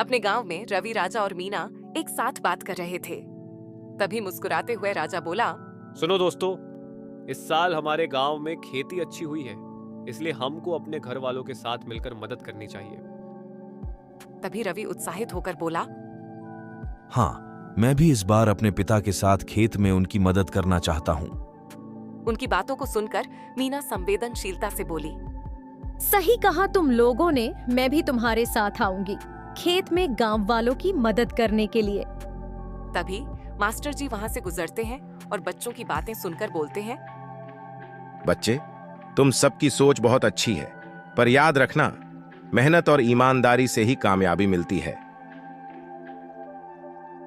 अपने गांव में रवि, राजा और मीना एक साथ बात कर रहे थे। तभी मुस्कुराते हुए राजा बोला, सुनो दोस्तों, इस साल हमारे गांव में खेती अच्छी हुई है, इसलिए हमको अपने घर वालों के साथ मिलकर मदद करनी चाहिए। तभी रवि उत्साहित होकर बोला, हाँ, मैं भी इस बार अपने पिता के साथ खेत में उनकी मदद करना चाहता हूँ। उनकी बातों को सुनकर मीना संवेदनशीलता से बोली, सही कहा तुम लोगों ने, मैं भी तुम्हारे साथ आऊंगी खेत में गांव वालों की मदद करने के लिए। तभी मास्टर जी वहां से गुजरते हैं और बच्चों की बातें सुनकर बोलते हैं, बच्चे, तुम सबकी सोच बहुत अच्छी है, पर याद रखना, मेहनत और ईमानदारी से ही कामयाबी मिलती है।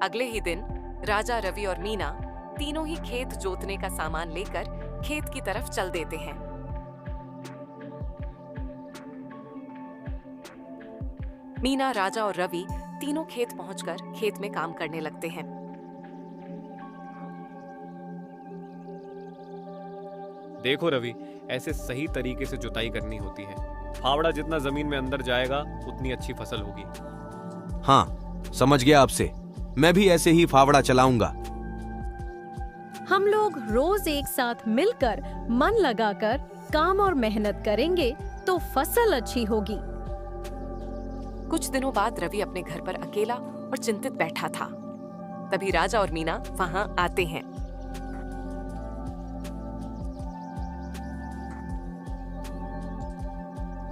अगले ही दिन राजा, रवि और मीना तीनों ही खेत जोतने का सामान लेकर खेत की तरफ चल देते हैं। मीना, राजा और रवि तीनों खेत पहुंचकर खेत में काम करने लगते हैं। देखो रवि, ऐसे सही तरीके से जुताई करनी होती है। फावड़ा जितना जमीन में अंदर जाएगा उतनी अच्छी फसल होगी। हाँ, समझ गया आपसे। मैं भी ऐसे ही फावड़ा चलाऊंगा। हम लोग रोज एक साथ मिलकर मन लगाकर काम और मेहनत करेंगे तो फसल अच्छी होगी। कुछ दिनों बाद रवि अपने घर पर अकेला और चिंतित बैठा था। तभी राजा और मीना वहां आते हैं।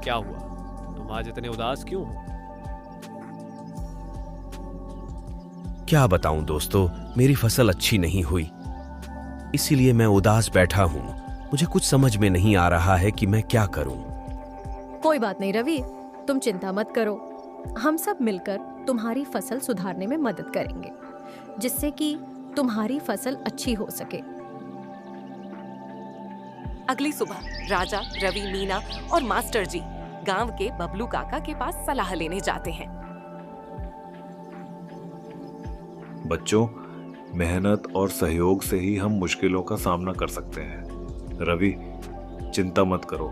क्या हुआ, तुम आज इतने उदास क्यों हो? क्या बताऊं दोस्तों, मेरी फसल अच्छी नहीं हुई, इसीलिए मैं उदास बैठा हूं। मुझे कुछ समझ में नहीं आ रहा है कि मैं क्या करूं। कोई बात नहीं रवि, तुम चिंता मत करो। हम सब मिलकर तुम्हारी फसल सुधारने में मदद करेंगे, जिससे कि तुम्हारी फसल अच्छी हो सके। अगली सुबह राजा, रवि, मीना और मास्टर जी गांव के बबलू काका के पास सलाह लेने जाते हैं। बच्चों, मेहनत और सहयोग से ही हम मुश्किलों का सामना कर सकते हैं। रवि, चिंता मत करो,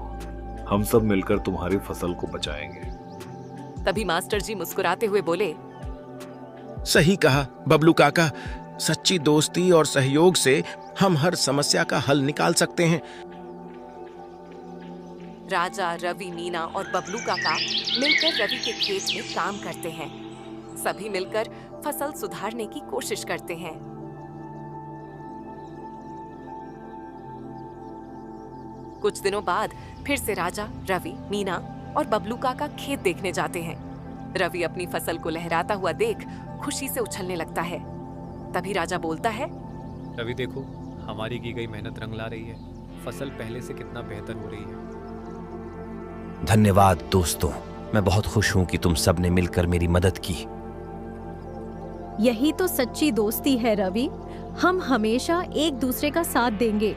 हम सब मिलकर तुम्हारी फसल को बचाएंगे। तभी मास्टर जी मुस्कुराते हुए बोले, सही कहा बबलू काका, सच्ची दोस्ती और सहयोग से हम हर समस्या का हल निकाल सकते हैं। राजा, रवि, मीना और बबलू काका मिलकर रवि के खेत में काम करते हैं। सभी मिलकर फसल सुधारने की कोशिश करते हैं। कुछ दिनों बाद फिर से राजा, रवि, मीना और बबलू काका खेत देखने जाते हैं। रवि अपनी फसल को लहराता हुआ देख खुशी से उछलने लगता है। तभी राजा बोलता है, रवि देखो, हमारी की गई मेहनत रंग ला रही है। फसल पहले से कितना बेहतर हो रही है। धन्यवाद दोस्तों, मैं बहुत खुश हूं कि तुम सब ने मिलकर मेरी मदद की। यही तो सच्ची दोस्ती है रवि, हम हमेशा एक दूसरे का साथ देंगे।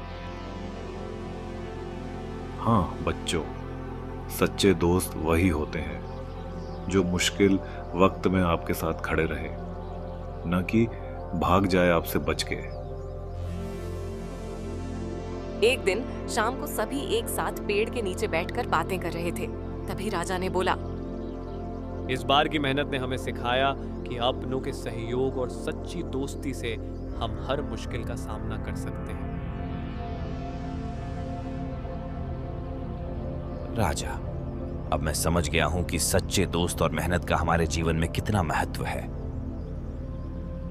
हाँ बच्चों, सच्चे दोस्त वही होते हैं जो मुश्किल वक्त में आपके साथ खड़े रहे, न कि भाग जाए आपसे बच के। एक दिन शाम को सभी एक साथ पेड़ के नीचे बैठकर बातें कर रहे थे। तभी राजा ने बोला, इस बार की मेहनत ने हमें सिखाया कि अपनों के सहयोग और सच्ची दोस्ती से हम हर मुश्किल का सामना कर सकते हैं। राजा, अब मैं समझ गया हूं कि सच्चे दोस्त और मेहनत का हमारे जीवन में कितना महत्व है।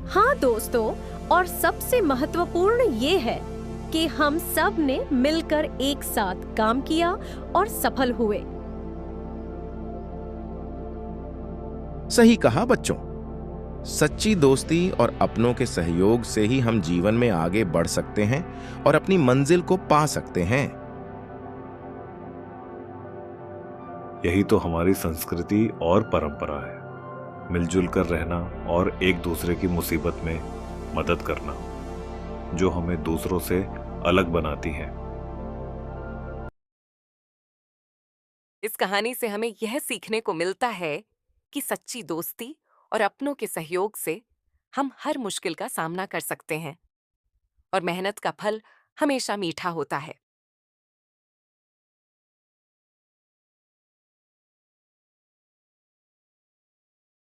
हाँ दोस्तों, और सबसे महत्वपूर्ण ये है कि हम सब ने मिलकर एक साथ काम किया और सफल हुए। सही कहा बच्चों, सच्ची दोस्ती और अपनों के सहयोग से ही हम जीवन में आगे बढ़ सकते हैं और अपनी मंजिल को पा सकते हैं। यही तो हमारी संस्कृति और परंपरा है, मिलजुल कर रहना और एक दूसरे की मुसीबत में मदद करना, जो हमें दूसरों से अलग बनाती है। इस कहानी से हमें यह सीखने को मिलता है कि सच्ची दोस्ती और अपनों के सहयोग से हम हर मुश्किल का सामना कर सकते हैं और मेहनत का फल हमेशा मीठा होता है।